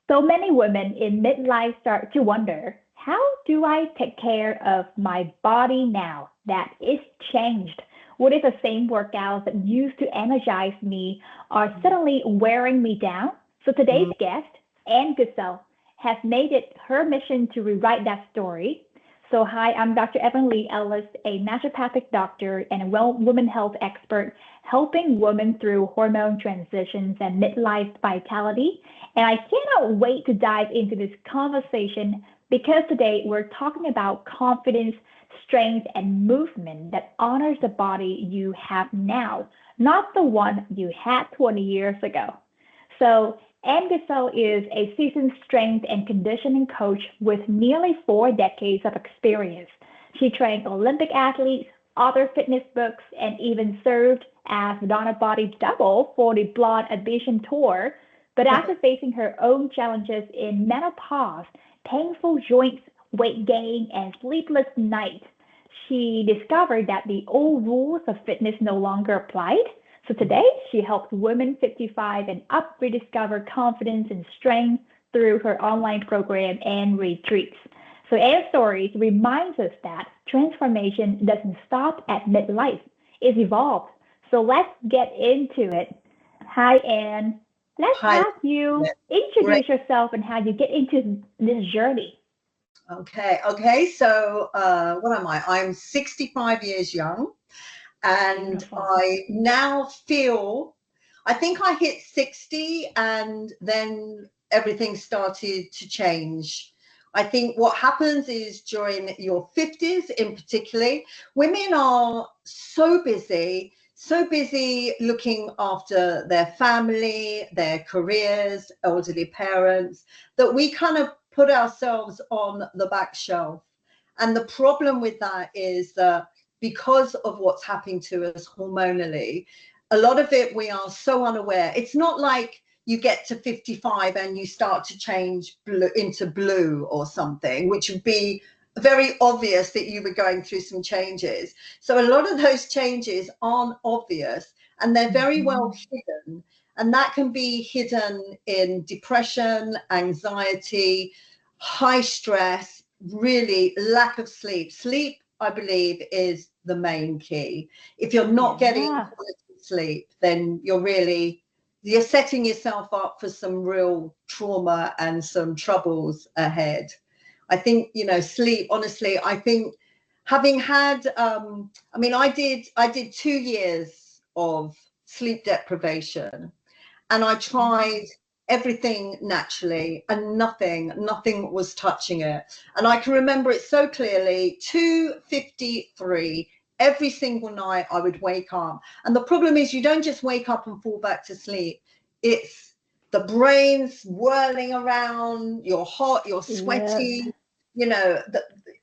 So many women in midlife start to wonder, how do I take care of my body now that it's changed? What if the same workouts that used to energize me are suddenly wearing me down? So today's Mm. guest, Ann Goodsell, has made it her mission to rewrite that story. So hi, I'm Dr. Evelyn Ellis, a naturopathic doctor and a women health expert, helping women through hormone transitions and midlife vitality. And I cannot wait to dive into this conversation because today we're talking about confidence, strength, and movement that honors the body you have now, not the one you had 20 years ago. So, Ann Goodsell is a seasoned strength and conditioning coach with nearly 4 decades of experience. She trained Olympic athletes, authored fitness books, and even served as Madonna Body Double for the Blonde Ambition Tour. But after facing her own challenges in menopause, painful joints, weight gain, and sleepless nights, she discovered that the old rules of fitness no longer applied. So today, she helps women 55 and up rediscover confidence and strength through her online program and retreats. So Anne's stories reminds us that transformation doesn't stop at midlife; it's evolved. So let's get into it. Hi, Anne. Let's Hi. have you Great. introduce yourself and how you get into this journey. Okay. So, what am I? I'm 65 years young, and Beautiful. I now feel, I think I hit 60, and then everything started to change. I think what happens is during your 50s in particular, women are so busy looking after their family, their careers, elderly parents, that we kind of put ourselves on the back shelf. And the problem with that is that because of what's happening to us hormonally, a lot of it we are so unaware. It's not like you get to 55 and you start to change into blue or something, which would be very obvious that you were going through some changes. So a lot of those changes aren't obvious, and they're very well Mhm. hidden. And that can be hidden in depression, anxiety, high stress, really lack of sleep. Sleep, I believe, is the main key. If you're not getting Yeah. quality sleep, then you're setting yourself up for some real trauma and some troubles ahead. I think, sleep, honestly, I think having had, I did 2 years of sleep deprivation, and I tried everything naturally, and nothing was touching it. And I can remember it so clearly, 2:53 every single night I would wake up. And the problem is you don't just wake up and fall back to sleep. It's the brain's whirling around, you're hot, you're Yes. sweaty,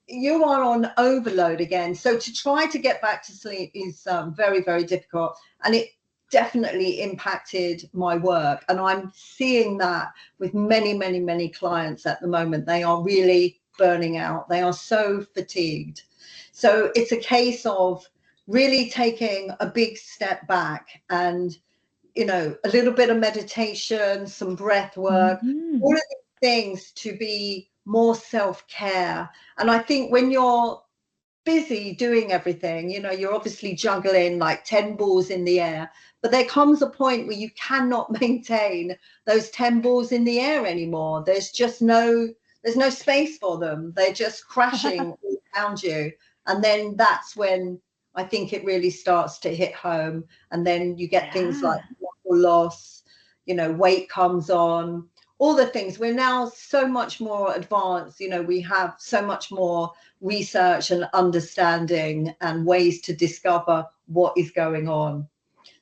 you are on overload again. So to try to get back to sleep is very, very difficult. And it definitely impacted my work. And I'm seeing that with many, many, many clients at the moment. They are really burning out. They are so fatigued. So it's a case of really taking a big step back and, a little bit of meditation, some breath work, all Mhm. of these things to be more self-care. And I think when you're busy doing everything, you're obviously juggling like 10 balls in the air, but there comes a point where you cannot maintain those 10 balls in the air anymore. There's no space for them. They're just crashing all around you. And then that's when I think it really starts to hit home. And then you get things like Yeah. muscle loss, weight comes on, all the things. We're now so much more advanced. We have so much more research and understanding and ways to discover what is going on.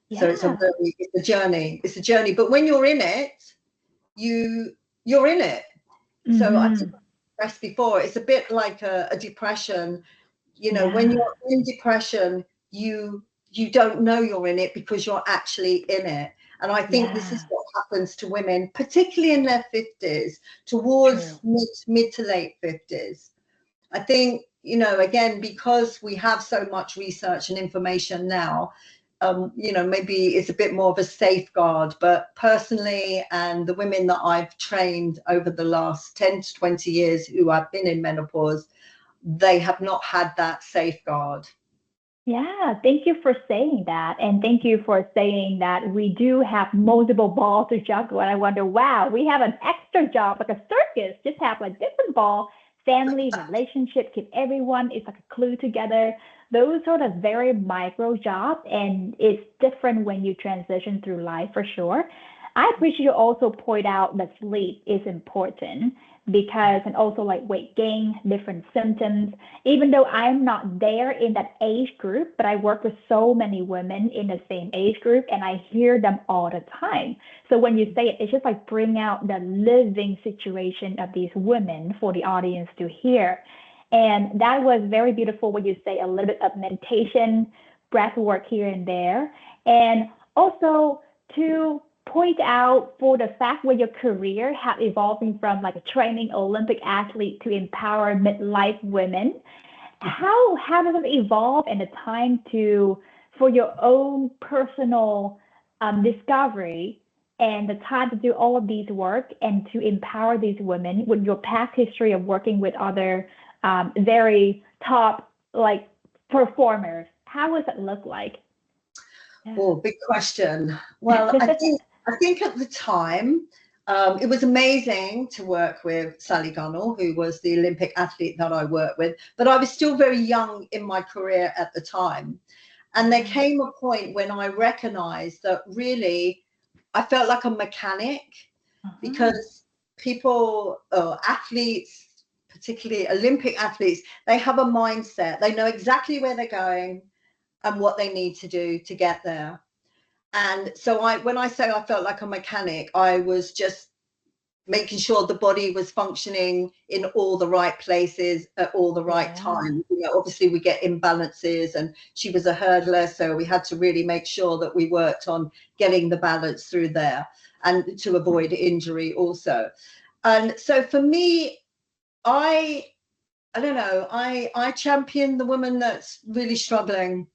So Yeah. it's a journey. It's a journey. But when you're in it, you're in it. So I think Mhm. I expressed before, it's a bit like a depression. When Yeah. you're in depression, you don't know you're in it because you're actually in it. And I think this is Yeah. what happens to women, particularly in their 50s, towards True. mid to late 50s. I think, again, because we have so much research and information now, maybe it's a bit more of a safeguard, but personally, and the women that I've trained over the last 10 to 20 years who have been in menopause, they have not had that safeguard. Yeah, thank you for saying that. And thank you for saying that we do have multiple balls to juggle. And I wonder, wow, we have an extra job, like a circus, just have like different ball, family, relationship, keep everyone, it's like a glue together. Those sort of very micro jobs. And it's different when you transition through life for sure. I appreciate you also point out that sleep is important because, and also like weight gain, different symptoms. Even though I'm not there in that age group, but I work with so many women in the same age group and I hear them all the time. So when you say it, it's just like bring out the living situation of these women for the audience to hear. And that was very beautiful when you say a little bit of meditation, breath work here and there. And also to point out for the fact where your career have evolving from like a training Olympic athlete to empower midlife women. How does it evolve and the time to for your own personal discovery and the time to do all of these work and to empower these women with your past history of working with other very top like performers? How does it look like? Yeah. Oh, big question. Well, I think at the time, it was amazing to work with Sally Gunnell, who was the Olympic athlete that I worked with, but I was still very young in my career at the time. And there came a point when I recognized that really I felt like a mechanic because people, athletes, particularly Olympic athletes, they have a mindset. They know exactly where they're going and what they need to do to get there. And so when I say I felt like a mechanic, I was just making sure the body was functioning in all the right places at all the right times. Obviously we get imbalances, and she was a hurdler, so we had to really make sure that we worked on getting the balance through there and to avoid injury also. And so for me, I don't know, I champion the woman that's really struggling.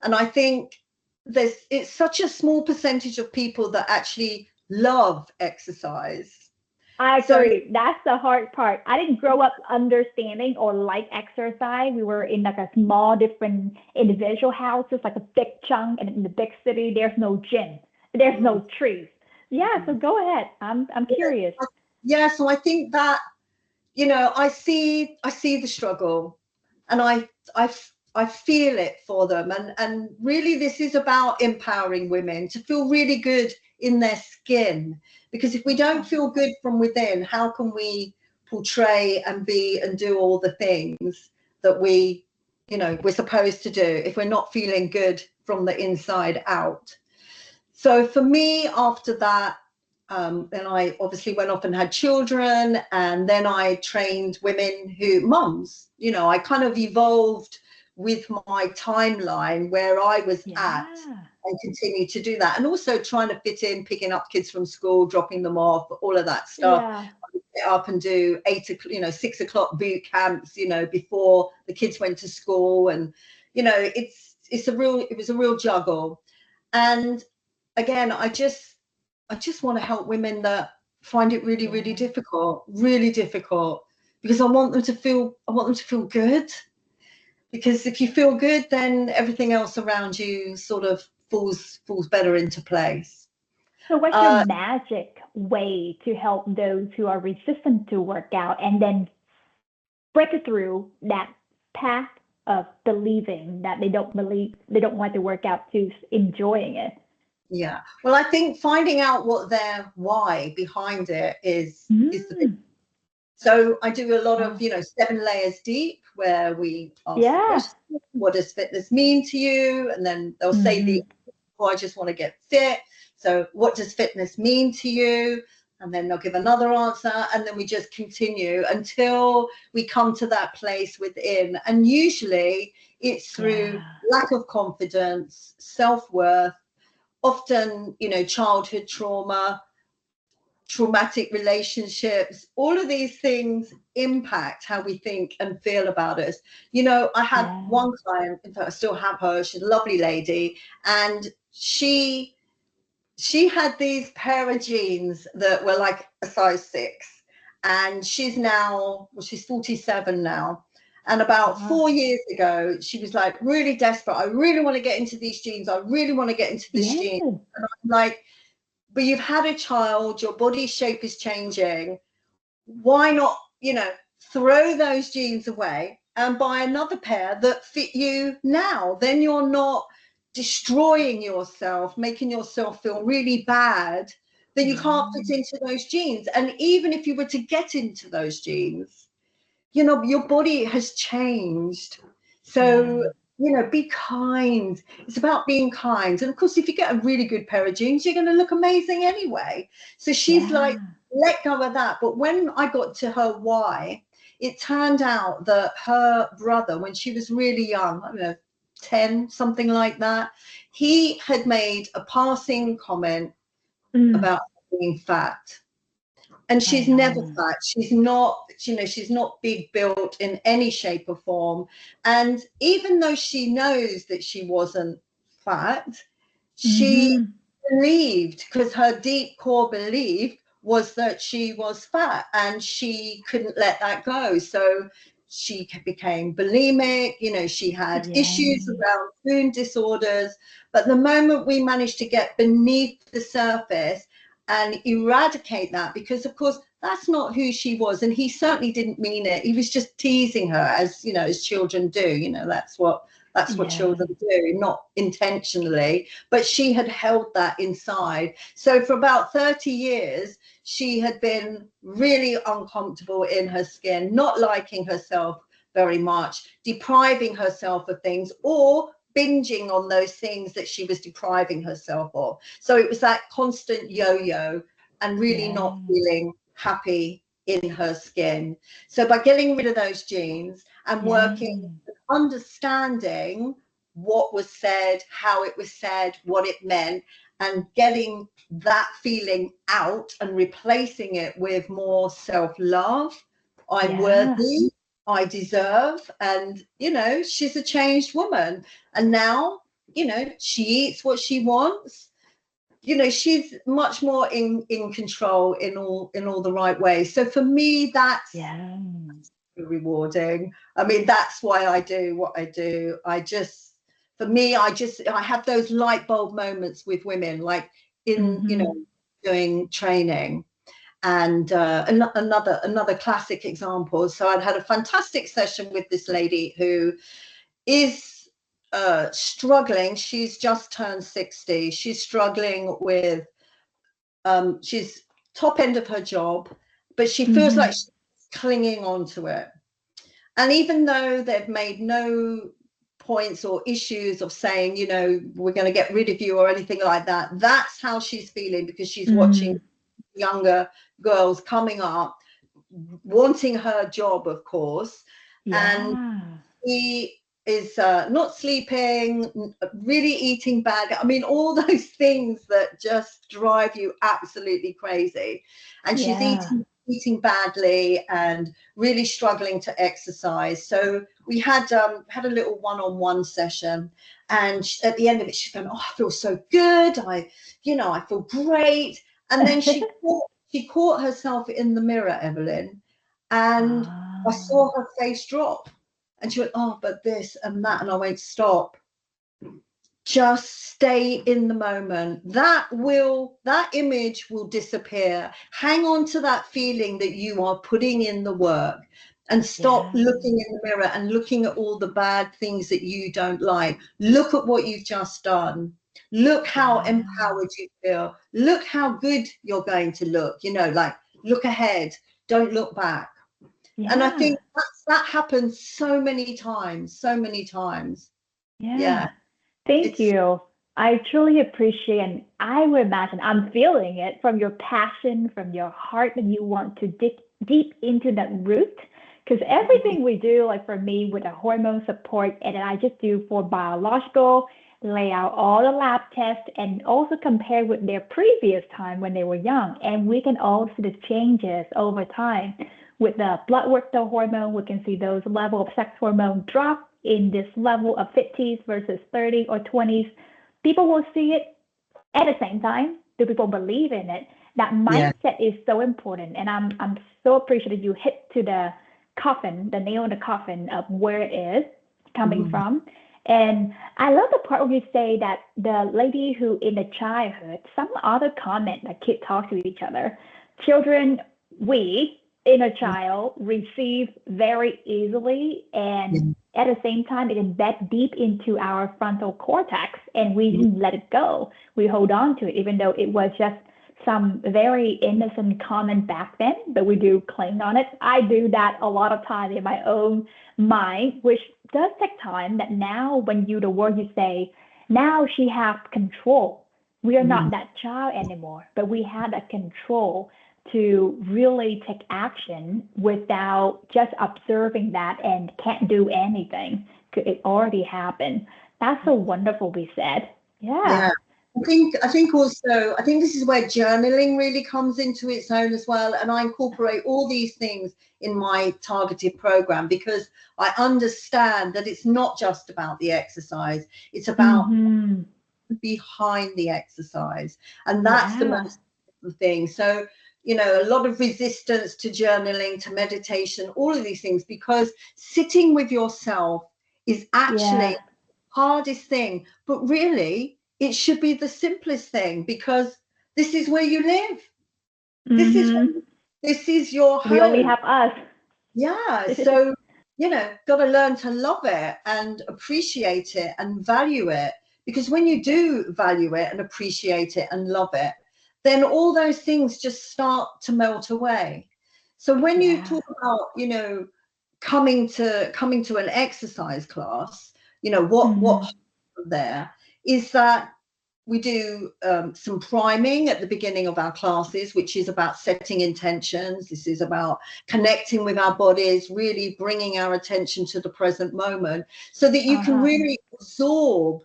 And I think it's such a small percentage of people that actually love exercise. I agree. That's the hard part. I didn't grow up understanding or like exercise. We were in like a small, different individual houses, like a big chunk, and in the big city, there's no gym, there's no trees. Yeah, so go ahead. I'm curious. Yeah, so I think that I see the struggle, and I feel it for them, and really this is about empowering women to feel really good in their skin, because if we don't feel good from within, how can we portray and be and do all the things that we're supposed to do if we're not feeling good from the inside out? So for me, after that, then I obviously went off and had children, and then I trained women mums. I kind of evolved with my timeline where I was at, and continue to do that, and also trying to fit in picking up kids from school, dropping them off, all of that stuff. I would get up and do 6 o'clock boot camps before the kids went to school, and it was a real juggle. And again, I just want to help women that find it really, really difficult, because I want them to feel good. Because if you feel good, then everything else around you sort of falls better into place. So what's your magic way to help those who are resistant to workout and then break through that path of believing that they don't want to work out to enjoying it? Yeah. Well, I think finding out what their why behind it is the big. So I do a lot of, 7 layers deep, where we ask the question, what does fitness mean to you? And then they'll say I just want to get fit. So what does fitness mean to you? And then they'll give another answer. And then we just continue until we come to that place within. And usually it's through lack of confidence, self-worth, often, childhood trauma, traumatic relationships, all of these things impact how we think and feel about us. You know, I had one client, in fact, I still have her, she's a lovely lady, and she had these pair of jeans that were like a size 6, and she's 47 now. And about 4 years ago, she was like really desperate. I really want to get into these jeans. I really want to get into this jeans. And I'm like, but you've had a child, your body shape is changing. Why not, throw those jeans away and buy another pair that fit you now? Then you're not destroying yourself, making yourself feel really bad that you can't fit into those jeans. And even if you were to get into those jeans, your body has changed. So, be kind. It's about being kind. And of course, if you get a really good pair of jeans, you're going to look amazing anyway. So she's like, let go of that. But when I got to her why, it turned out that her brother, when she was really young, I don't know, 10, something like that, he had made a passing comment about being fat. And she's never fat. She's not, she's not big built in any shape or form. And even though she knows that she wasn't fat, she believed, because her deep core belief was that she was fat, and she couldn't let that go. So she became bulimic, she had issues around food disorders. But the moment we managed to get beneath the surface and eradicate that, because of course that's not who she was, and he certainly didn't mean it. He was just teasing her, as as children do. That's what children do, not intentionally, but she had held that inside. So for about 30 years she had been really uncomfortable in her skin, not liking herself very much, depriving herself of things, or binging on those things that she was depriving herself of. So it was that constant yo-yo, and really not feeling happy in her skin. So by getting rid of those genes and working, understanding what was said, how it was said, what it meant, and getting that feeling out and replacing it with more self-love. I'm worthy, I deserve, and she's a changed woman. And now she eats what she wants. She's much more in control in all the right ways. So for me, that's rewarding. I mean, that's why I do what I do. I have those light bulb moments with women, like in doing training. And another classic example. So I'd had a fantastic session with this lady who is struggling. She's just turned 60. She's struggling with, she's top end of her job, but she feels like she's clinging on to it. And even though they've made no points or issues of saying, we're going to get rid of you or anything like that, that's how she's feeling, because she's watching younger girls coming up wanting her job, of course, and he is not sleeping, really eating bad. I mean, all those things that just drive you absolutely crazy. And she's eating badly and really struggling to exercise. So we had a little one-on-one session, and at the end of it she's going, I feel so good, I feel great. And then she caught herself in the mirror, Evelyn, and I saw her face drop, and she went, but this and that. And I went, stop, just stay in the moment. That image will disappear. Hang on to that feeling that you are putting in the work, and stop looking in the mirror and looking at all the bad things that you don't like. Look at what you've just done. Look how empowered you feel. Look how good you're going to look. Like, look ahead. Don't look back. And I think that happens so many times. Thank you. I truly appreciate, and I would imagine I'm feeling it from your passion, from your heart, that you want to dig deep into that root. Because everything we do, like for me with a hormone support, and then I just do for biological, lay out all the lab tests, and also compare with their previous time when they were young. And we can all see the changes over time. With the blood work, the hormone, we can see those level of sex hormone drop in this level of 50s versus 30 or 20s. People will see it at the same time. Do people believe in it? That Yeah. mindset is so important. And I'm so appreciative you hit to the coffin, the nail in the coffin of where it is coming from. And I love the part where you say that the lady who in the childhood, some other comment that kids talk to each other, children, we inner child receive very easily, and at the same time it embeds deep into our frontal cortex, and we didn't let it go. We hold on to it even though it was just some very innocent comment back then, but we do cling on it. I do that a lot of time in my own mind, which does take time. That now when the word you say, now she has control. We are not that child anymore, but we have that control to really take action without just observing that and can't do anything. It already happened. That's so wonderful, we said. Yeah. I think also, I think this is where journaling really comes into its own as well. And I incorporate all these things in my targeted program because I understand that it's not just about the exercise. It's about behind the exercise. And that's the most important thing. So, you know, a lot of resistance to journaling, to meditation, all of these things, because sitting with yourself is actually the hardest thing. But really, it should be the simplest thing because this is where you live. This is your home. We only have us. Yeah. So, you know, got to learn to love it and appreciate it and value it. Because when you do value it and appreciate it and love it, then all those things just start to melt away. So when you talk about, you know, coming to an exercise class, you know, what there is that we do some priming at the beginning of our classes, which is about setting intentions. This is about connecting with our bodies, really bringing our attention to the present moment so that you can really absorb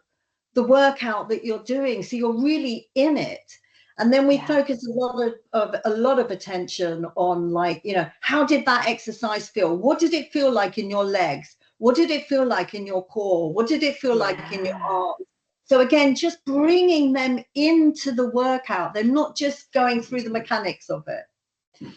the workout that you're doing. So you're really in it. And then we focus a lot of attention on, like, you know, how did that exercise feel? What did it feel like in your legs? What did it feel like in your core? What did it feel like in your arms? So again, just bringing them into the workout. They're not just going through the mechanics of it.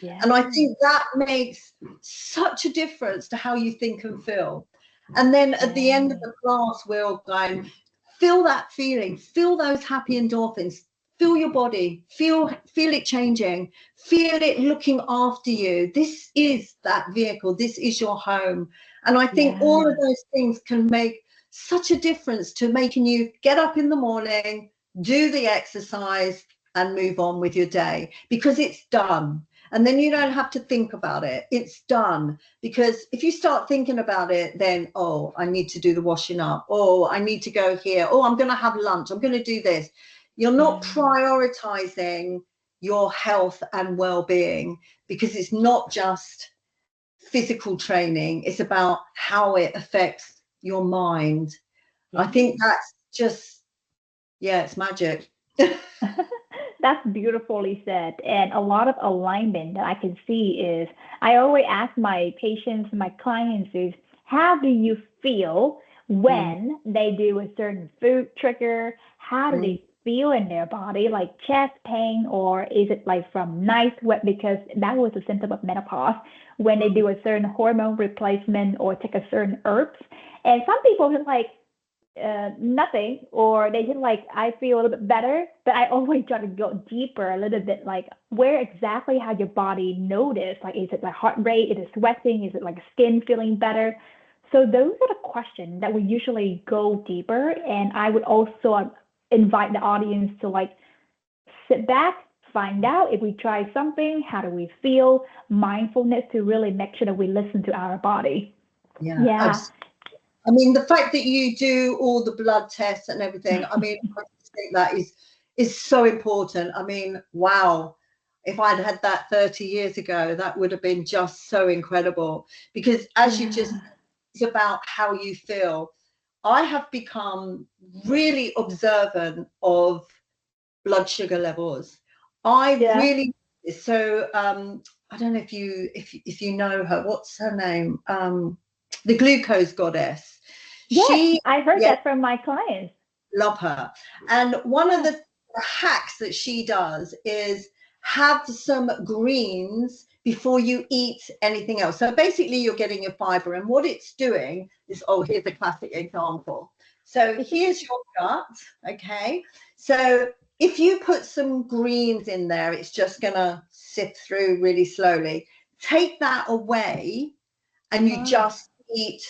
And I think that makes such a difference to how you think and feel. And then at the end of the class, we'll go and feel that feeling, feel those happy endorphins, feel your body, feel it changing, feel it looking after you. This is that vehicle. This is your home. And I think all of those things can make such a difference to making you get up in the morning, do the exercise and move on with your day, because it's done. And then you don't have to think about it. It's done. Because if you start thinking about it, then, oh, I need to do the washing up. Oh, I need to go here. Oh, I'm going to have lunch. I'm going to do this. You're not prioritizing your health and well-being, because it's not just physical training. It's about how it affects your mind. I think that's just, it's magic. That's beautifully said. And a lot of alignment that I can see is, I always ask my patients, my clients is, how do you feel when they do a certain food trigger? How do they feel in their body, like chest pain, or is it like from night sweat, because that was a symptom of menopause, when they do a certain hormone replacement or take a certain herbs. And some people are like, nothing, or they just like, I feel a little bit better. But I always try to go deeper a little bit, like where exactly how your body notice, like is it like heart rate, is it sweating, is it like skin feeling better? So those are the questions that we usually go deeper. And I would also invite the audience to like sit back, find out if we try something, how do we feel, mindfulness to really make sure that we listen to our body. I mean, the fact that you do all the blood tests and everything, I mean, I think that is so important. I mean, wow, if I'd had that 30 years ago, that would have been just so incredible. Because as you just, it's about how you feel. I have become really observant of blood sugar levels. I Yeah. really, so I don't know if you know her. What's her name? The glucose goddess. Yes, She, I heard yeah, that from my clients. love her. And one of Yeah. the hacks that she does is have some greens before you eat anything else. So basically you're getting your fiber, and what it's doing is, oh, here's a classic example. So here's your gut, okay? So if you put some greens in there, it's just gonna sift through really slowly. Take that away and you Ah, just eat,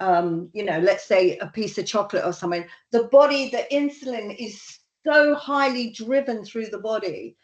let's say a piece of chocolate or something, the body, the insulin is so highly driven through the body.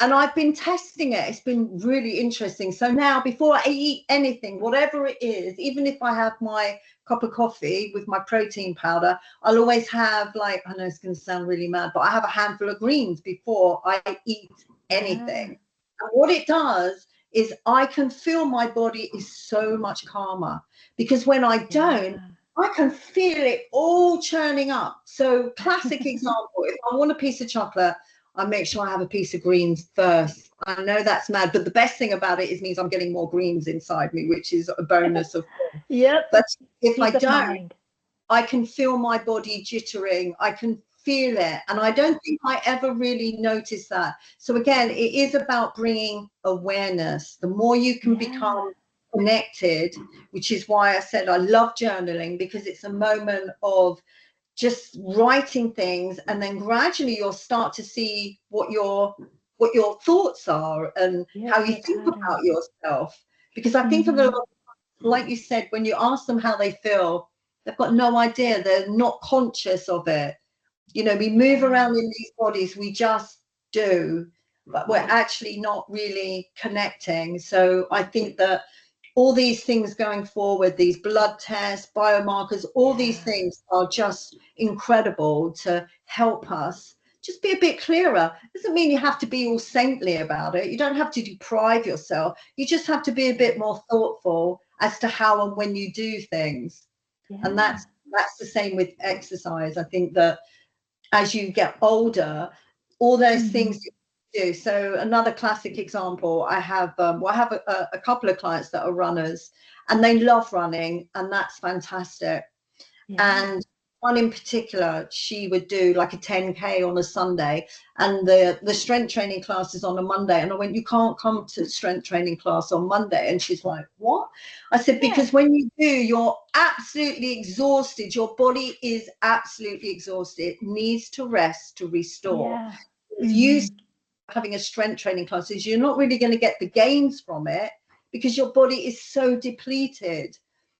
And I've been testing it. It's been really interesting. So now before I eat anything, whatever it is, even if I have my cup of coffee with my protein powder, I'll always have, like, I know it's going to sound really mad, but I have a handful of greens before I eat yeah. anything. And what it does is I can feel my body is so much calmer, because when I don't, Yeah. I can feel it all churning up. So classic example, if I want a piece of chocolate, I make sure I have a piece of greens first. I know that's mad, but the best thing about it is means I'm getting more greens inside me, which is a bonus, of course. Yep. But if I Peace of don't, mind. I can feel my body jittering. I can feel it. And I don't think I ever really noticed that. So again, it is about bringing awareness. The more you can Yeah. become connected, which is why I said I love journaling, because it's a moment of just writing things, and then gradually you'll start to see what your thoughts are and Yep, how you your think pattern. about yourself. Because I think of a Mm-hmm. lot, like you said, when you ask them how they feel, they've got no idea. They're not conscious of it. We move Yeah. around in these bodies, we just do, but we're actually not really connecting. So I think that all these things going forward, these blood tests, biomarkers, all these Yeah. things are just incredible to help us just be a bit clearer. Doesn't mean you have to be all saintly about it. You don't have to deprive yourself. You just have to be a bit more thoughtful as to how and when you do things. And Yeah. that's the same with exercise. I think that as you get older, all those Mm-hmm. things you do. So another classic example, I have a couple of clients that are runners, and they love running, and that's fantastic. Yeah. And one in particular, she would do like a 10K on a Sunday, and the strength training class is on a Monday. And I went, you can't come to strength training class on Monday. And she's like, what? I said, Yeah. because when you do, you're absolutely exhausted. Your body is absolutely exhausted. It needs to rest to restore. Yeah. If you Mm-hmm. having a strength training class, is you're not really going to get the gains from it, because your body is so depleted.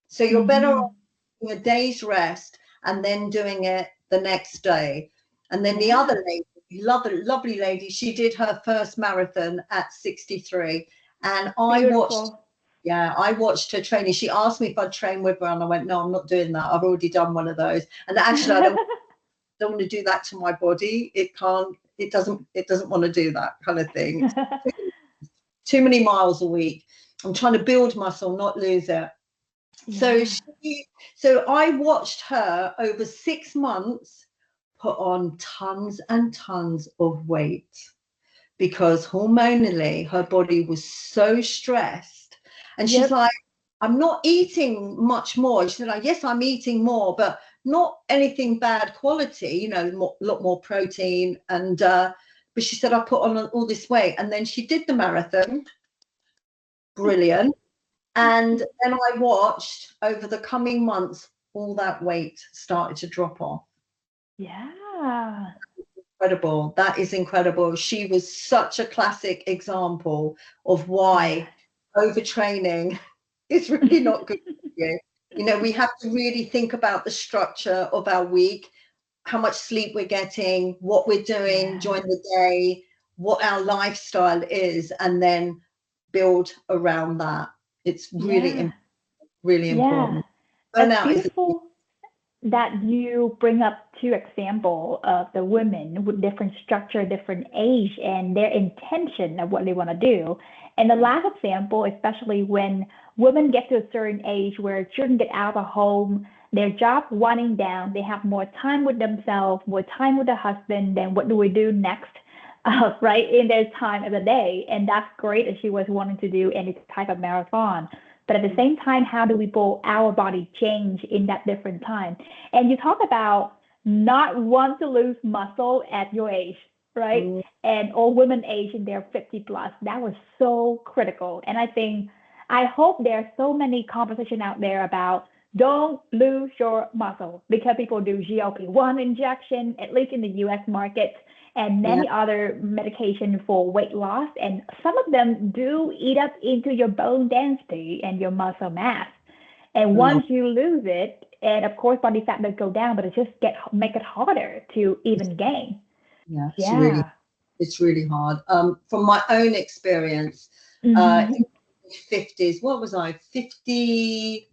So you're better Mm-hmm. off a day's rest and then doing it the next day. And then the Yeah. other lady, lovely lady, she did her first marathon at 63. And Beautiful. I watched her training. She asked me if I'd train with her, and I went, no, I'm not doing that. I've already done one of those. And actually, I don't want to do that to my body. It doesn't want to do that kind of thing. It's too many miles a week. I'm trying to build muscle, not lose it. So Yeah. I watched her over 6 months put on tons and tons of weight, because hormonally her body was so stressed. And she's Yep. like, I'm not eating much more. She said, like, yes, I'm eating more, but not anything bad quality, a lot more protein. And but she said, I put on all this weight. And then she did the marathon. Brilliant. And then I watched over the coming months, all that weight started to drop off. Yeah. Incredible. That is incredible. She was such a classic example of why Yes. overtraining is really not good for you. We have to really think about the structure of our week, how much sleep we're getting, what we're doing Yeah. during the day, what our lifestyle is, and then build around that. It's really, Yeah. really Yeah. important. That's Burnout is, beautiful that you bring up two examples of the women with different structure, different age, and their intention of what they want to do. And the last example, especially when women get to a certain age where children get out of the home, their job winding down, they have more time with themselves, more time with the husband, then what do we do next? Right, in their time of the day. And that's great if she was wanting to do any type of marathon. But at the same time, how do we pull our body change in that different time? And you talk about not want to lose muscle at your age, right? Mm, And all women age in their 50 plus. That was so critical. And I hope there are so many conversations out there about don't lose your muscle because people do GLP-1 injection, at least in the US market, and yeah, many other medication for weight loss. And some of them do eat up into your bone density and your muscle mass. And mm, once you lose it, and of course body fat does go down, but it just make it harder to even gain. yeah, Yeah. it's really hard. From my own experience, Mm-hmm. in my 50s, what was I, 50?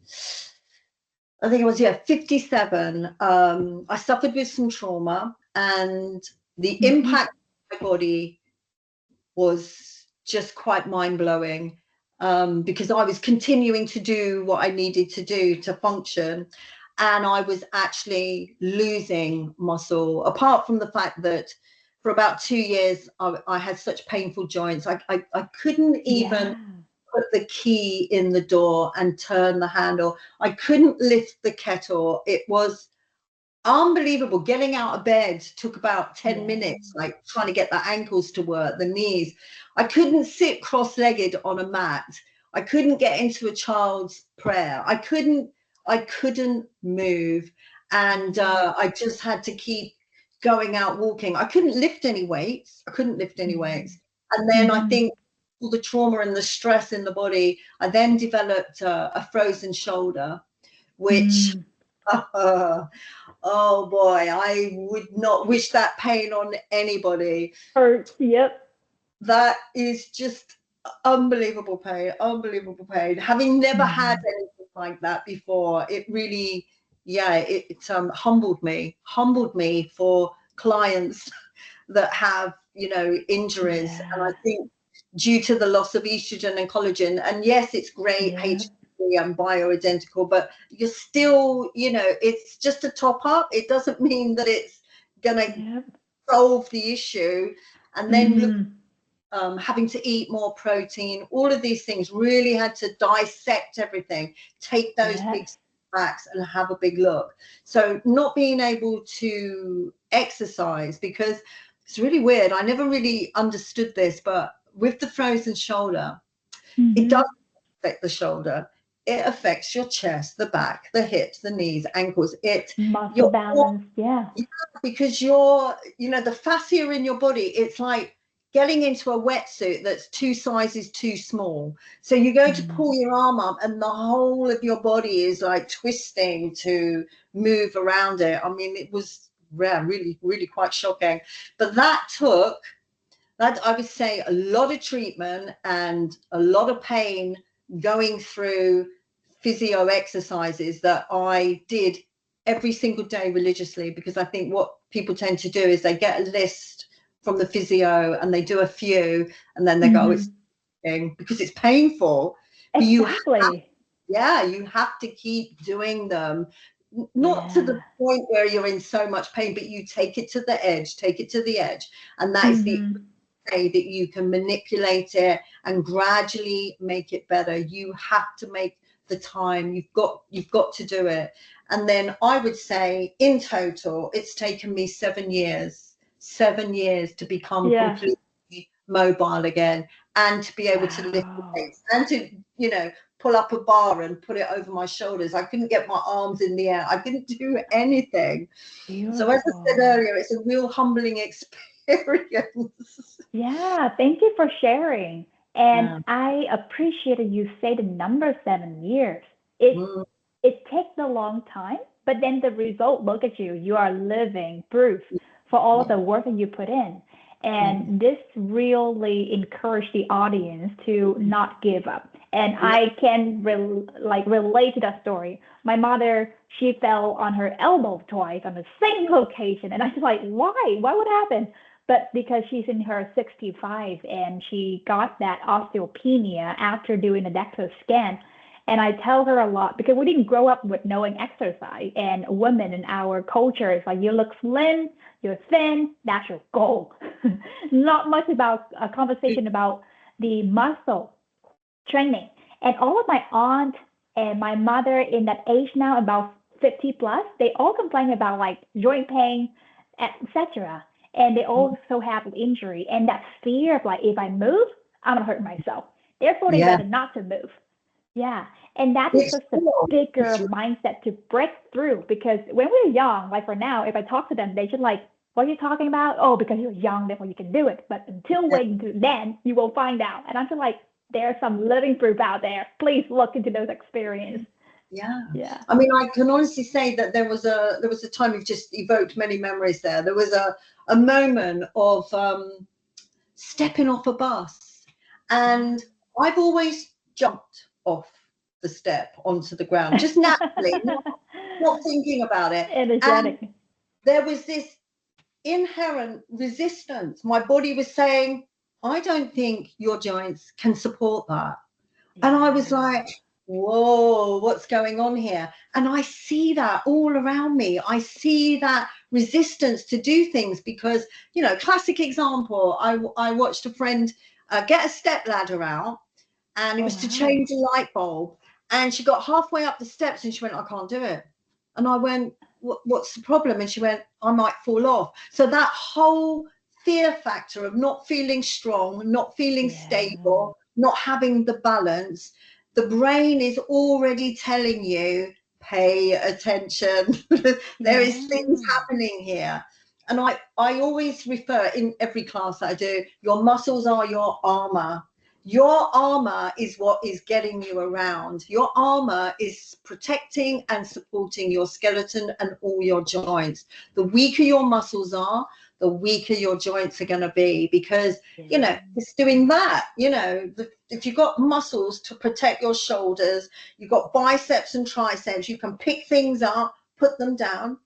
I think it was, yeah, 57. I suffered with some trauma, and the Mm-hmm. impact on my body was just quite mind-blowing, because I was continuing to do what I needed to do to function, and I was actually losing muscle, apart from the fact that for about 2 years I had such painful joints. I couldn't even Yeah. put the key in the door and turn the handle. I couldn't lift the kettle. It was unbelievable. Getting out of bed took about 10 Yeah. minutes, like trying to get the ankles to work, the knees. I couldn't sit cross-legged on a mat. I couldn't get into a child's prayer. I couldn't move. And I just had to keep going out walking. I couldn't lift any weights. And then I Mm-hmm. think all the trauma and the stress in the body, I then developed a frozen shoulder, which Mm. oh boy, I would not wish that pain on anybody. Hurts. Yep. That is just unbelievable pain, unbelievable pain. Having never had Mm-hmm. anything like that before, it really, yeah, it humbled me for clients that have, injuries. And I Yeah. think due to the loss of estrogen and collagen, and yes, it's great, Yeah. HPV and bioidentical, but you're still, it's just a top up. It doesn't mean that it's going to Yep. solve the issue. And then look, Mm-hmm. having to eat more protein, all of these things, really had to dissect everything, take those Yes. big backs and have a big look. So not being able to exercise, because it's really weird. I never really understood this, but with the frozen shoulder, it Mm-hmm. does affect the shoulder. It affects your chest, the back, the hips, the knees, ankles. Muscle Your balance. Yeah. Yeah, because the fascia in your body, it's like getting into a wetsuit that's 2 sizes too small. So you go to Mm. pull your arm up and the whole of your body is like twisting to move around it. I mean, it was, yeah, really, really quite shocking. But that I would say a lot of treatment and a lot of pain going through physio exercises that I did every single day religiously, because I think what people tend to do is they get a list from the physio and they do a few and then they go, "Oh, it's Mm-hmm. because it's painful." But Exactly. you have to keep doing them, not to the Yeah. point where you're in so much pain, but you take it to the edge, and that is the Mm-hmm. way that you can manipulate it and gradually make it better. You have to make the time. You've got to do it. And then I would say in total, it's taken me 7 years to become Yeah. completely mobile again, and to be able to lift the Wow. weights and to, pull up a bar and put it over my shoulders. I couldn't get my arms in the air. I couldn't do anything. So as I said Beautiful. earlier, it's a real humbling experience. Yeah, thank you for sharing. And Yeah. I appreciated you say the number 7 years. It Mm, it takes a long time, but then the result, look at you. You are living proof for all of yeah, the work that you put in. yeah, And this really encouraged the audience to not give up. And yeah. I can relate to that story. My mother, she fell on her elbow twice on the same location. And I was like, why? Why would happen? But because she's in her 65 and she got that osteopenia after doing a DEXA scan, And I tell her a lot because we didn't grow up with knowing exercise, and women in our culture is like, you look slim, you're thin, that's your goal. Not much about a conversation about the muscle training. And all of my aunt and my mother in that age now, about 50 plus, they all complain about like joint pain, etc. And they also have injury and that fear of like, if I move, I'm gonna hurt myself. Therefore, they Yeah. rather not to move. Yeah. And that is It's just a real. bigger It's real. mindset to break through, because when we're young, like for now, if I talk to them, they should like, what are you talking about? Oh, because you're young, therefore you can do it. But until Yeah. waiting to then, you will find out. And I feel like there's some living proof out there. Please look into those experiences. Yeah. Yeah. I mean, I can honestly say that there was a time, you've just evoked many memories there. There was a moment of stepping off a bus, and I've always jumped off the step onto the ground, just naturally, not thinking about it. And Energetic. there was this inherent resistance. My body was saying, I don't think your joints can support that. And I was like, whoa, what's going on here? And I see that all around me. I see that resistance to do things because, classic example, I watched a friend get a step ladder out, and it Oh, was to wow. change a light bulb. And she got halfway up the steps and she went, I can't do it. And I went, what's the problem? And she went, I might fall off. So that whole fear factor of not feeling strong, not feeling stable, not having the balance, the brain is already telling you, pay attention. There is things happening here. And I always refer in every class that I do, your muscles are your armor. Your armor is what is getting you around. Your armor is protecting and supporting your skeleton and all your joints. The weaker your muscles are, the weaker your joints are going to be, because it's doing that. If you've got muscles to protect your shoulders, you've got biceps and triceps, you can pick things up, put them down.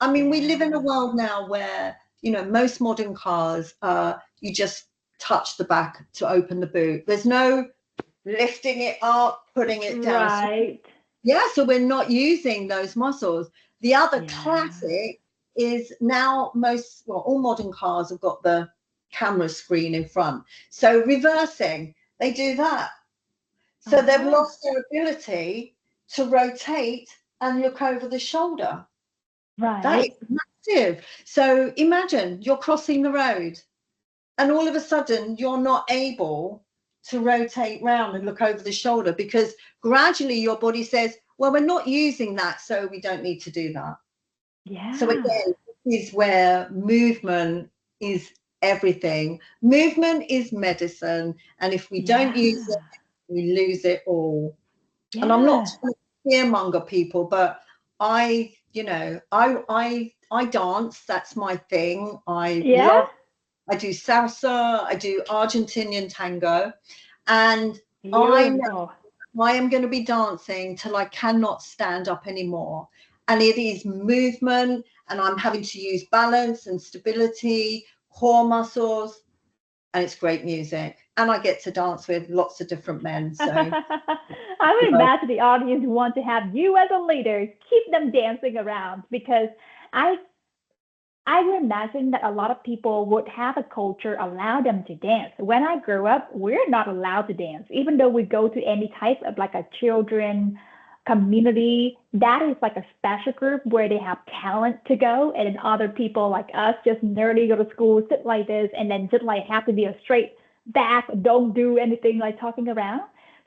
I mean, we live in a world now where most modern cars, you just touch the back to open the boot. There's no lifting it up, putting it down. Right. So we're not using those muscles. The other classic is now all modern cars have got the camera screen in front. So reversing, they do that. So they've lost their ability to rotate and look over the shoulder. Right. That is massive. So imagine you're crossing the road and all of a sudden you're not able to rotate round and look over the shoulder, because gradually your body says, well, we're not using that, so we don't need to do that. So again, this is where movement is everything. Movement is medicine, and if we don't use it, we lose it all. And I'm not trying to fearmonger people, but I dance. That's my thing. I do salsa, I do Argentinian tango, and I am going to be dancing till I cannot stand up anymore. And it is movement, and I'm having to use balance and stability, core muscles, and it's great music. And I get to dance with lots of different men. So I would imagine the audience want to have you as a leader, keep them dancing around, because I would imagine that a lot of people would have a culture allow them to dance. When I grew up, we're not allowed to dance, even though we go to any type of like a children community. That is like a special group where they have talent to go, and then other people like us just nerdy go to school, sit like this, and then just like have to be a straight back, don't do anything like talking around.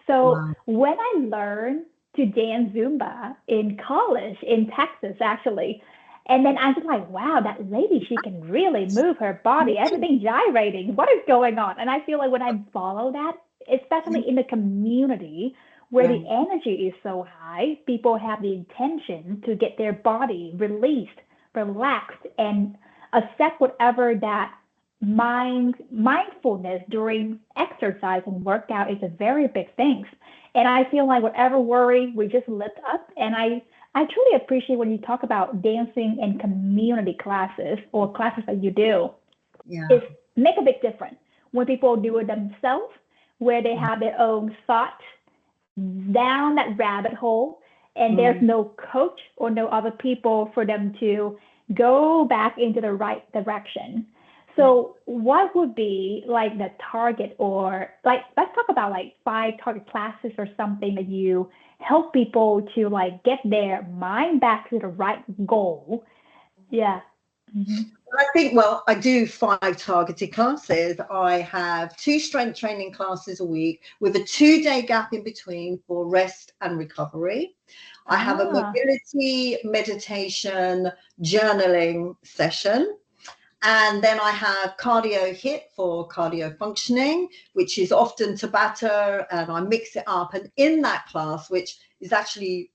So when I learned to dance Zumba in college in Texas, actually, and then I'm just like, wow, that lady, she can really move her body, everything gyrating. What is going on? And I feel like when I follow that, especially in the community where the energy is so high, people have the intention to get their body released, relaxed, and accept whatever that mindfulness during exercise and workout is a very big thing. And I feel like whatever worry, we just lift up. And I truly appreciate when you talk about dancing in community classes or classes that you do. It's make a big difference when people do it themselves, where they have their own thoughts down that rabbit hole, and there's no coach or no other people for them to go back into the right direction. So what would be like the target, or like, let's talk about like 5 target classes or something that you help people to like get their mind back to the right goal? Yeah. I think, well, I do 5 targeted classes. I have 2 strength training classes a week with a 2-day gap in between for rest and recovery. I have a mobility, meditation, journaling session. And then I have cardio hit for cardio functioning, which is often Tabata, and I mix it up. And in that class, which is actually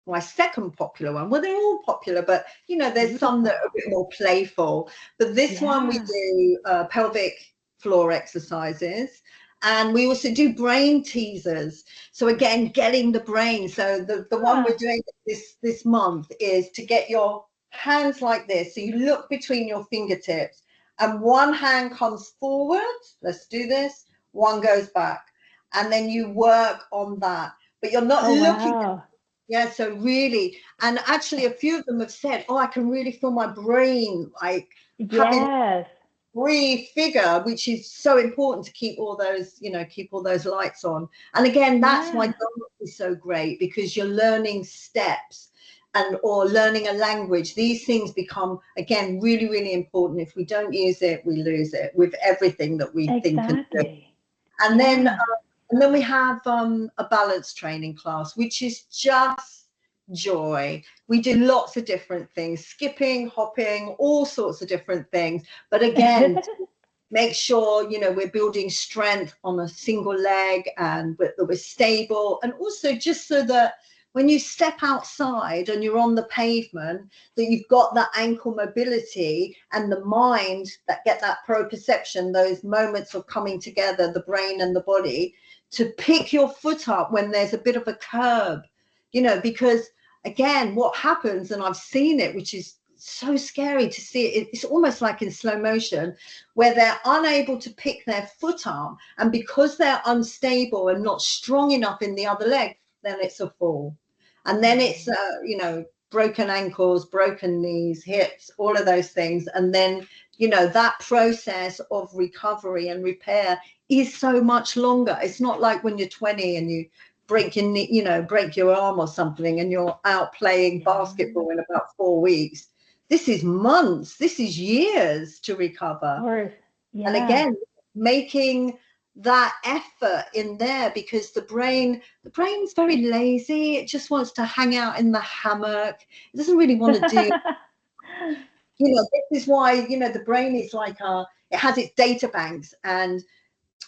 my second popular one, well, they're all popular, but you know, there's some that are a bit more playful. But this one we do pelvic floor exercises, and we also do brain teasers. So again, getting the brain. So the one we're doing this month is to get your hands like this. So you look between your fingertips, and one hand comes forward. Let's do this. One goes back, and then you work on that. But you're not looking. Yeah, so really, and actually a few of them have said, oh, I can really feel my brain like having free figure, which is so important to keep all those, you know, keep all those lights on. And again, that's why dance is so great, because you're learning steps and or learning a language. These things become, again, really, really important. If we don't use it, we lose it with everything that we think and do. And then we have a balance training class, which is just joy. We do lots of different things, skipping, hopping, all sorts of different things. But again, make sure, you know, we're building strength on a single leg, and that we're stable. And also just so that when you step outside and you're on the pavement, that you've got that ankle mobility and the mind that get that proprioception, those moments of coming together, the brain and the body, to pick your foot up when there's a bit of a curb, you know, because again, what happens, and I've seen it, which is so scary to see it, it's almost like in slow motion, where they're unable to pick their foot up, and because they're unstable and not strong enough in the other leg, then it's a fall. And then it's, you know, broken ankles, broken knees, hips, all of those things. And then, you know, that process of recovery and repair is so much longer. It's not like when you're 20 and you break your knee, you know, break your arm or something, and you're out playing basketball in about 4 weeks. This is months, this is years to recover. And again, making that effort in there, because the brain's very lazy. It just wants to hang out in the hammock. It doesn't really want to do you know, this is why, you know, the brain is like it has its data banks, and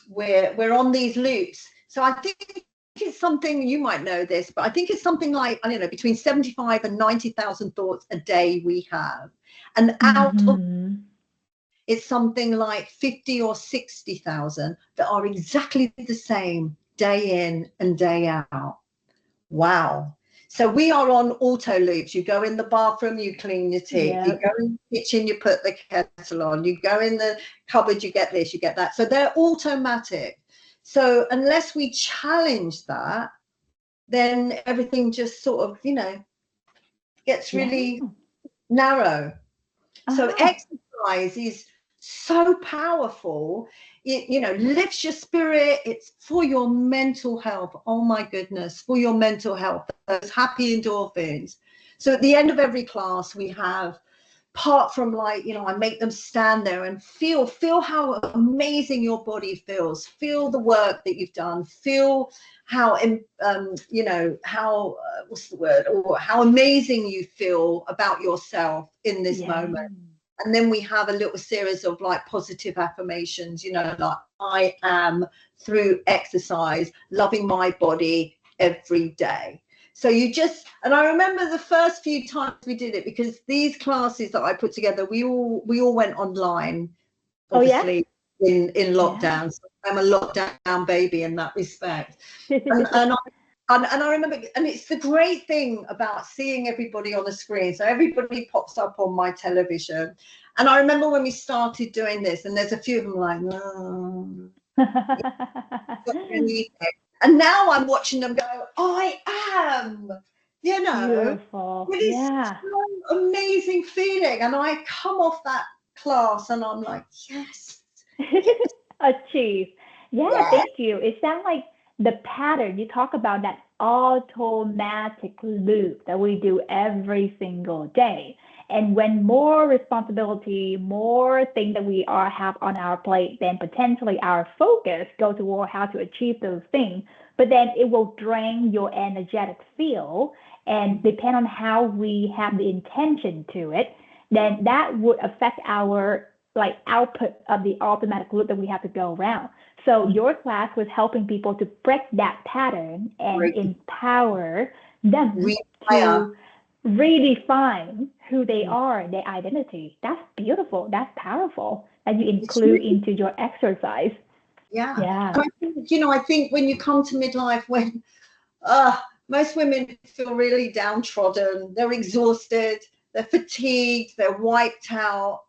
we're on these loops. So I think it's something, you might know this, but I think it's something like, I don't know, between 75 and 90,000 thoughts a day we have, and out of it's something like 50 or 60,000 that are exactly the same day in and day out. Wow. So we are on auto loops. You go in the bathroom, you clean your teeth. You go in the kitchen, you put the kettle on. You go in the cupboard, you get this, you get that. So they're automatic. So unless we challenge that, then everything just sort of, you know, gets really narrow. So exercise is so powerful. It, you know, lifts your spirit. It's for your mental health. Oh my goodness, for your mental health, those happy endorphins. So at the end of every class, we have, apart from, like, you know, I make them stand there and feel how amazing your body feels. Feel the work that you've done. Feel how, you know, how, what's the word? Or how amazing you feel about yourself in this moment. And then we have a little series of like positive affirmations, you know, like I am, through exercise, loving my body every day. So you just, and I remember the first few times we did it, because these classes that I put together, we all went online, obviously, in lockdown. So I'm a lockdown baby in that respect. And I remember, and it's the great thing about seeing everybody on the screen. So everybody pops up on my television. And I remember when we started doing this, and there's a few of them like, no. And now I'm watching them go, I am, you know, Beautiful. it is Yeah. so amazing feeling. And I come off that class and I'm like, yes, yes, Achieve. Yeah, yes. thank you. It sounds like the pattern you talk about, that automatic loop that we do every single day. And when more responsibility, more things that we are have on our plate, then potentially our focus go toward how to achieve those things. But then it will drain your energetic field. And depend on how we have the intention to it, then that would affect our like output of the automatic loop that we have to go around. So your class was helping people to break that pattern and Great. empower them Rewire. to redefine who they are, their identity. That's beautiful. That's powerful that you It's include really, into your exercise. yeah. Yeah. And I think, I think when you come to midlife, when most women feel really downtrodden, they're exhausted, they're fatigued, they're wiped out.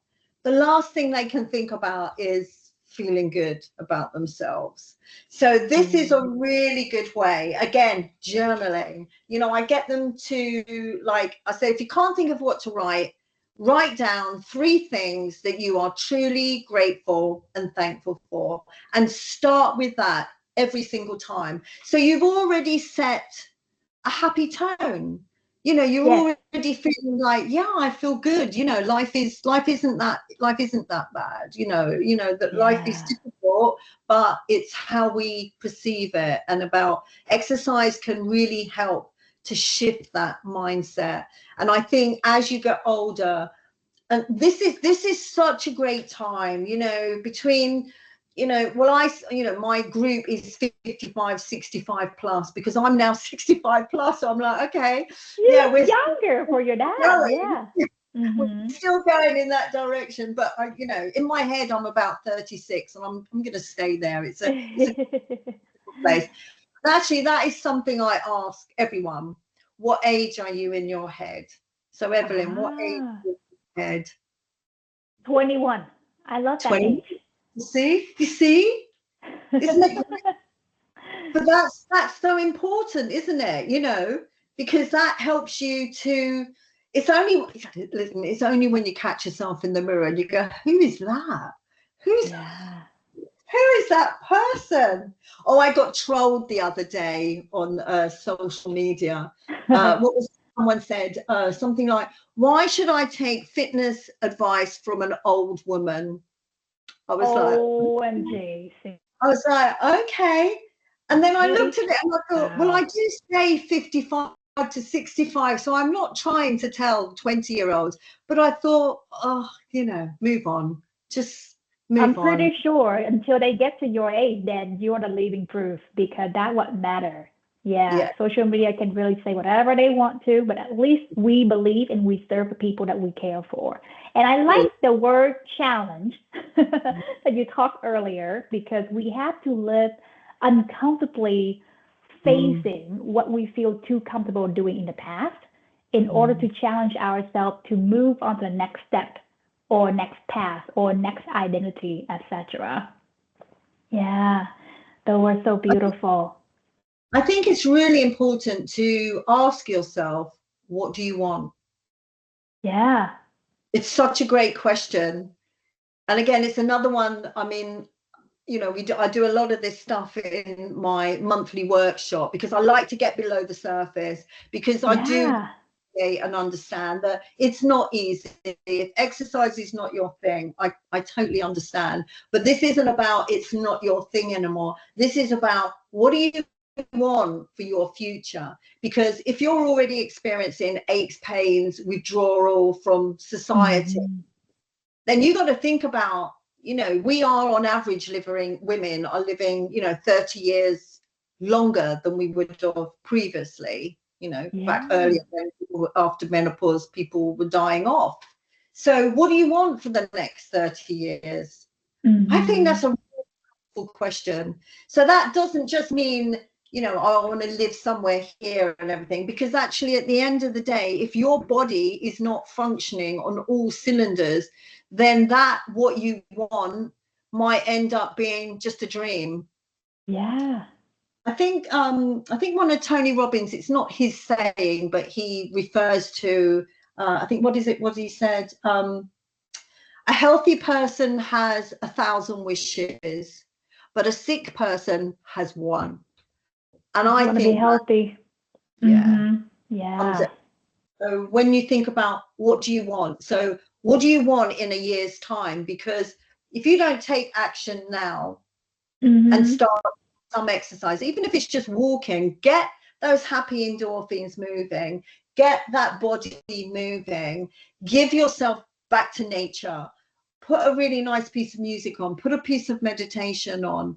The last thing they can think about is feeling good about themselves. So this is a really good way. Again, journaling. I get them to, like I say, if you can't think of what to write down 3 things that you are truly grateful and thankful for, and start with that every single time. So you've already set a happy tone. You're Yes. already feeling like, yeah, I feel good. Life isn't that bad. That life is Yeah. difficult, but it's how we perceive it. And about exercise can really help to shift that mindset. And I think as you get older, and this is such a great time, between my group is 55, 65 plus, because I'm now 65 plus, so I'm like, okay, You yeah, look we're younger for your dad. going Yeah. we're Mm-hmm. still going in that direction, but in my head I'm about 36, and I'm going to stay there. It's a place. Actually, that is something I ask everyone: what age are you in your head? So Evelyn, what age Ah, is your head? 21. I love that 20. age. You see, isn't it great? But that's so important, isn't it? Because that helps you to. It's only when you catch yourself in the mirror and you go, who is that? Who's Yeah. who is that person? Oh, I got trolled the other day on social media. What was someone said? Something like, "Why should I take fitness advice from an old woman?" I was like, OMG. okay. And then I looked at it and I thought, well, I Wow. do say 55 to 65, so I'm not trying to tell 20-year-olds, but I thought, move on. Just I'm move on. pretty sure until they get to your age, then you're the living proof because that what matter. Yeah, Yeah. social media can really say whatever they want to, but at least we believe and we serve the people that we care for. And I like the word challenge that you talked earlier because we have to live uncomfortably Mm. facing what we feel too comfortable doing in the past in order to challenge ourselves to move on to the next step or next path or next identity, etc. Yeah, those were so beautiful. I think it's really important to ask yourself, what do you want? Yeah, It's such a great question. And again, it's another one. I mean, I do a lot of this stuff in my monthly workshop because I like to get below the surface, because I do yeah, and understand that it's not easy. If exercise is not your thing, I totally understand. But this isn't about it's not your thing anymore. This is about, what do you want for your future? Because if you're already experiencing aches, pains, withdrawal from society, hmm, then you got to think about, we are on average women are living, 30 years longer than we would have previously, back yeah, earlier when after menopause, people were dying off. So what do you want for the next 30 years? I think hmm, that's a wonderful question. So that doesn't just mean, I want to live somewhere here and everything, because actually at the end of the day, if your body is not functioning on all cylinders, then what you want might end up being just a dream. yeah. I think one of Tony Robbins, it's not his saying, but he refers to, I think, what he said? A healthy person has 1,000 wishes, but a sick person has one. And I I want to be think healthy. yeah. Yeah. So when you think about what do you want? So what do you want in a year's time? Because if you don't take action now and start some exercise, even if it's just walking, get those happy endorphins moving, get that body moving, give yourself back to nature, put a really nice piece of music on, put a piece of meditation on,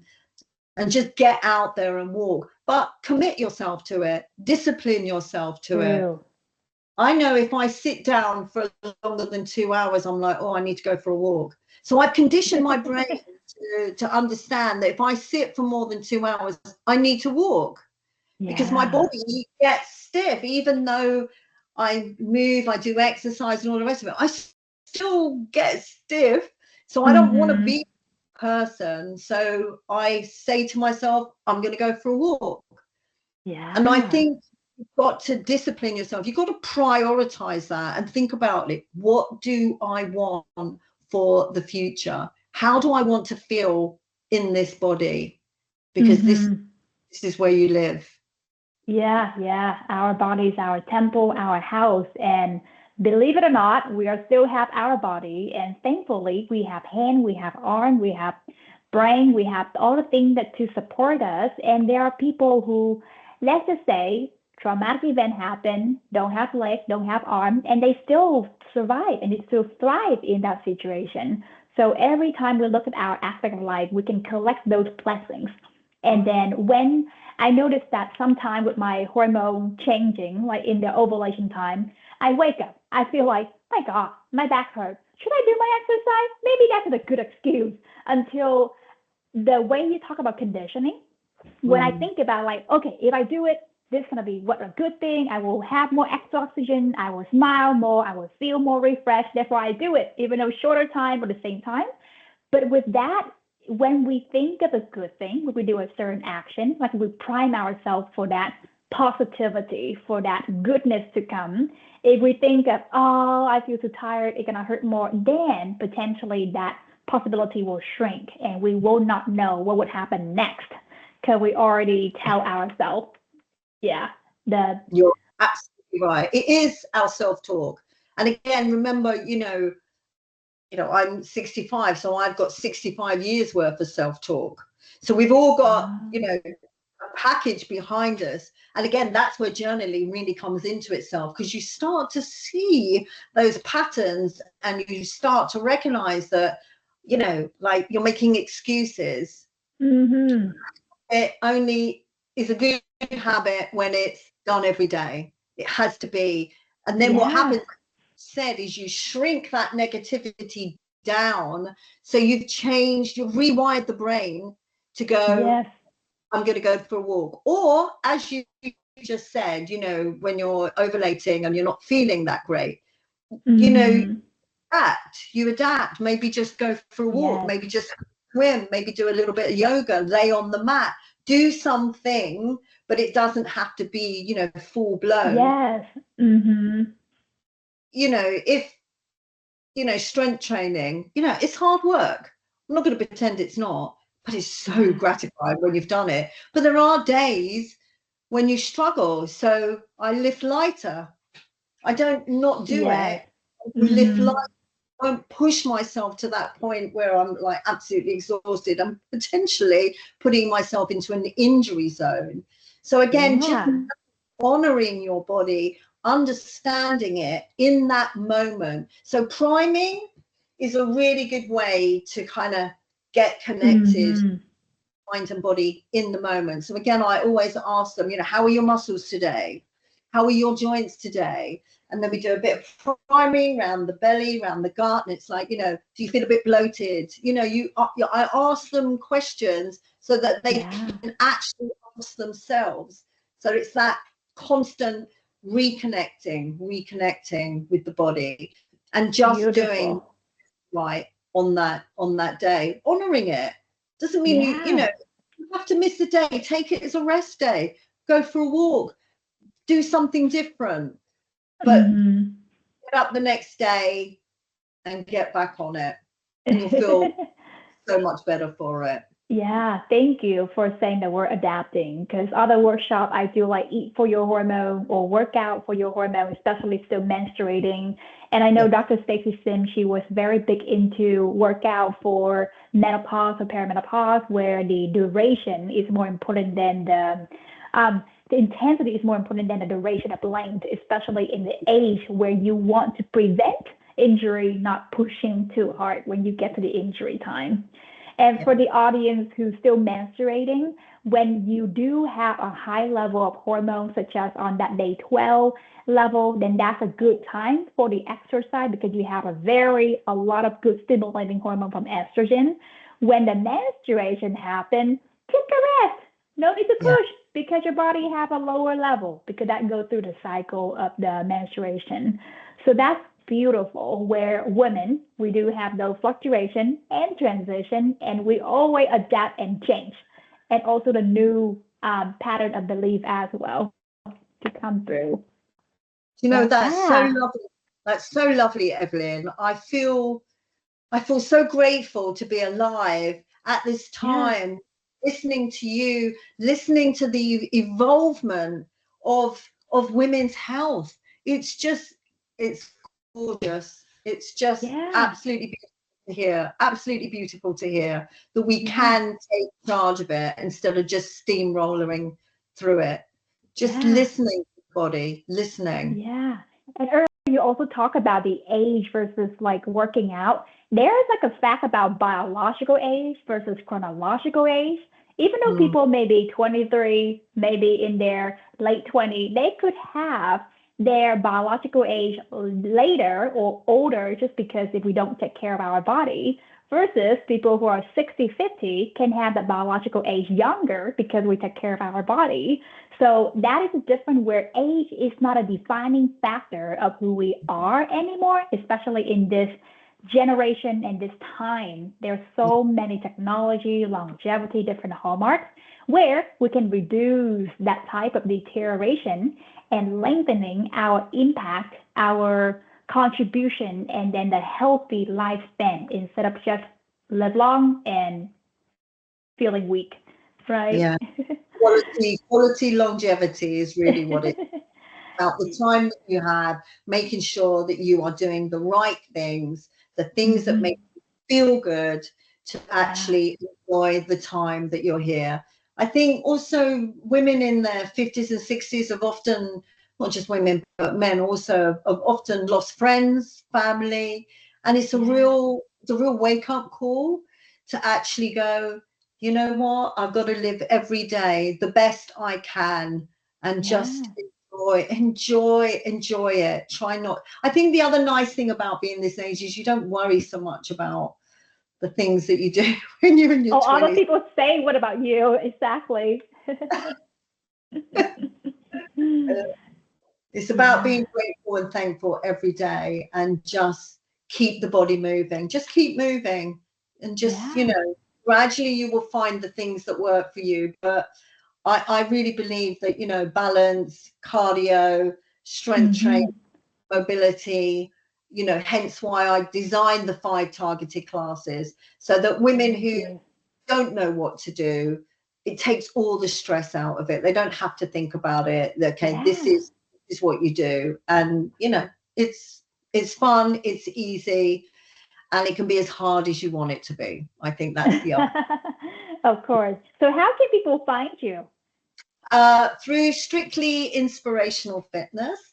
and just get out there and walk. But commit yourself to it, discipline yourself to it. I know if I sit down for longer than 2 hours, I'm like, oh, I need to go for a walk. So I've conditioned my brain to understand that if I sit for more than 2 hours, I need to walk, because my body gets stiff. Even though I move, I do exercise and all the rest of it, I still get stiff. So I don't want to be a person. So I say to myself, I'm going to go for a walk. And I think you've got to discipline yourself. You've got to prioritize that and think about it. What do I want for the future? How do I want to feel in this body? Because this is where you live. Yeah. Our body's our temple, our house. And believe it or not, we are still have our body. And thankfully, we have hand, we have arm, we have brain, we have all the things that to support us. And there are people who, let's just say, traumatic event happened, don't have legs, don't have arms, and they still survive and they still thrive in that situation. So every time we look at our aspect of life, we can collect those blessings. And then when I noticed that sometime with my hormone changing, like in the ovulation time, I wake up, I feel like, my God, my back hurts. Should I do my exercise? Maybe that's a good excuse. Until the way you talk about conditioning, when I think about like, okay, if I do it, this is gonna be what a good thing. I will have more extra oxygen. I will smile more. I will feel more refreshed. Therefore, I do it, even though shorter time or the same time. But with that, when we think of a good thing, when we do a certain action, like we prime ourselves for that positivity, for that goodness to come. If we think of, oh, I feel too tired, it's gonna hurt more, then potentially that possibility will shrink and we will not know what would happen next because we already tell ourselves, You're absolutely right. It is our self-talk. And again, remember, I'm 65, so I've got 65 years worth of self-talk. So we've all got, a package behind us. And again, that's where journaling really comes into itself, because you start to see those patterns and you start to recognize that, like you're making excuses. It only is a good habit when it's done every day. It has to be. And then what happens is you shrink that negativity down. So you've rewired the brain to go, I'm going to go for a walk. Or as you just said, when you're ovulating and you're not feeling that great, you adapt. Maybe just go for a walk, maybe just swim, maybe do a little bit of yoga, lay on the mat, do something, but it doesn't have to be, full blown. If, strength training, it's hard work. I'm not going to pretend it's not, but it's so gratifying when you've done it. But there are days when you struggle. So I lift lighter. I don't not do it. Lift lighter. I won't push myself to that point where I'm like absolutely exhausted. I'm potentially putting myself into an injury zone. So again, just honoring your body, understanding it in that moment. So priming is a really good way to kind of get connected mind and body in the moment. So again, I always ask them, how are your muscles today? How are your joints today? And then we do a bit of priming around the belly, around the gut, and it's like, do you feel a bit bloated? I ask them questions so that they can actually ask themselves. So it's that constant reconnecting with the body, and just doing right on that day, honoring it. Doesn't mean have to miss a day, take it as a rest day, go for a walk, do something different, but get up the next day and get back on it, and you'll feel so much better for it. Yeah, thank you for saying that we're adapting, because other workshop I do like eat for your hormone or work out for your hormone, especially still menstruating. And I know Dr. Stacy Sim, she was very big into workout for menopause or perimenopause, where the duration is more important than the intensity is more important than the duration of length, especially in the age where you want to prevent injury, not pushing too hard when you get to the injury time. And for the audience who's still menstruating, when you do have a high level of hormones, such as on that day 12 level, then that's a good time for the exercise, because you have a lot of good stimulating hormone from estrogen. When the menstruation happens, take a rest. No need to push, because your body have a lower level, because that goes through the cycle of the menstruation. So that's beautiful, where women, we do have those fluctuation and transition, and we always adapt and change, and also the new pattern of belief as well to come through. You know, that's so lovely. That's so lovely, Evelyn. I feel so grateful to be alive at this time, listening to you, listening to the evolvement of women's health. It's gorgeous. It's just absolutely beautiful to hear. Absolutely beautiful to hear that we can take charge of it instead of just steamrolling through it. Just listening to the body, listening. Yeah. And earlier you also talk about the age versus like working out. There is like a fact about biological age versus chronological age. Even though people may be 23, maybe in their late 20s, they could have their biological age later or older, just because if we don't take care of our body, versus people who are 60, 50 can have the biological age younger because we take care of our body. So that is different, where age is not a defining factor of who we are anymore, especially in this generation and this time. There's so many technology, longevity, different hallmarks, where we can reduce that type of deterioration and lengthening our impact, our contribution, and then the healthy lifespan, instead of just live long and feeling weak, right? Yeah. Quality longevity is really what it is. About the time that you have, making sure that you are doing the right things, the things that make you feel good, to actually enjoy the time that you're here. I think also women in their 50s and 60s have often, not just women, but men also, have often lost friends, family, and it's a real wake-up call to actually go, you know what, I've got to live every day the best I can, and just enjoy it. Try not. I think the other nice thing about being this age is you don't worry so much about the things that you do when you're in your 20s. Other people say, what about you? Exactly. It's about being grateful and thankful every day, and just keep the body moving. Just keep moving, and just, you know, gradually you will find the things that work for you. But I really believe that, you know, balance, cardio, strength training, mobility, you know, hence why I designed the 5 targeted classes, so that women who don't know what to do, it takes all the stress out of it. They don't have to think about it. Okay, this is what you do. And, you know, it's fun, it's easy, and it can be as hard as you want it to be. I think that's the other. Of course. So how can people find you? Through Strictly Inspirational Fitness.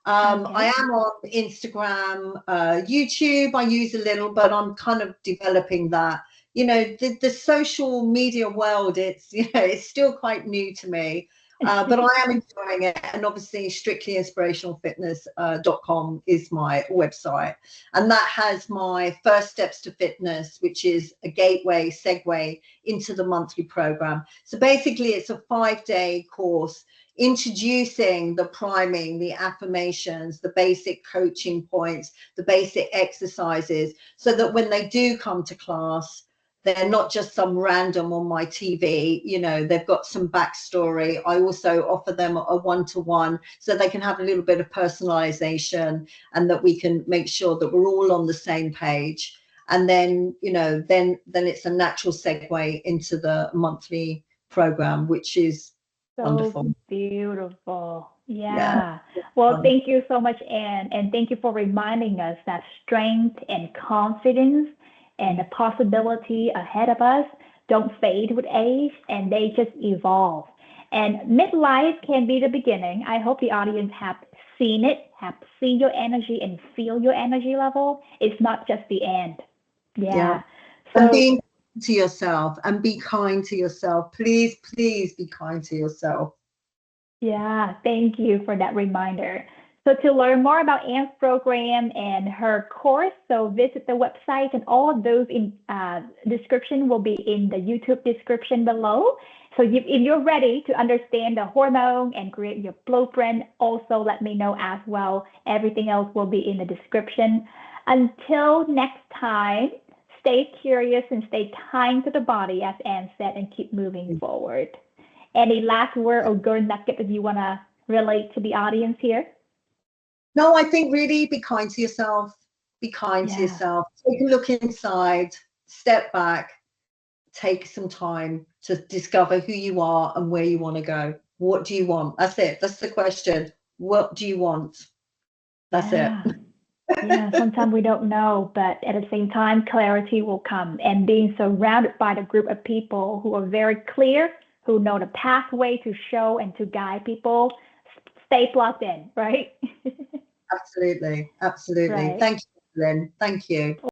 I am on Instagram, YouTube. I use a little, but I'm kind of developing that. You know, the social media world, it's, you know, it's still quite new to me, but I am enjoying it. And obviously strictlyinspirationalfitness.com is my website, and that has my First Steps to Fitness, which is a gateway segue into the monthly program. So basically it's a 5-day course introducing the priming, the affirmations, the basic coaching points, the basic exercises, so that when they do come to class, they're not just some random on my TV, you know, they've got some backstory. I also offer them a one-to-one so they can have a little bit of personalization, and that we can make sure that we're all on the same page. And then, you know, then it's a natural segue into the monthly program, which is wonderful. So beautiful. Yeah. Yeah. Well, thank you so much, Anne. And thank you for reminding us that strength and confidence and the possibility ahead of us don't fade with age, and they just evolve. And midlife can be the beginning. I hope the audience have seen it, have seen your energy and feel your energy level. It's not just the end. Yeah. Yeah. And So being to yourself, and be kind to yourself. Please, please be kind to yourself. yeah, thank you for that reminder. So to learn more about Anne's program and her course, so visit the website, and all of those in description will be in the YouTube description below. So if you're ready to understand the hormone and create your blueprint, also let me know as well. Everything else will be in the description. Until next time, stay curious and stay kind to the body, as Anne said, and keep moving forward. Any last word or golden nugget that you want to relate to the audience here? No, I think really be kind to yourself. Be kind to yourself. Take a look inside, step back, take some time to discover who you are and where you want to go. What do you want? That's it. That's the question. What do you want? That's Yeah. it. Yeah, sometimes we don't know, but at the same time, clarity will come. And being surrounded by the group of people who are very clear, who know the pathway to show and to guide people, stay plugged in, right? Absolutely. Absolutely. Right. Thank you, Evelyn. Thank you.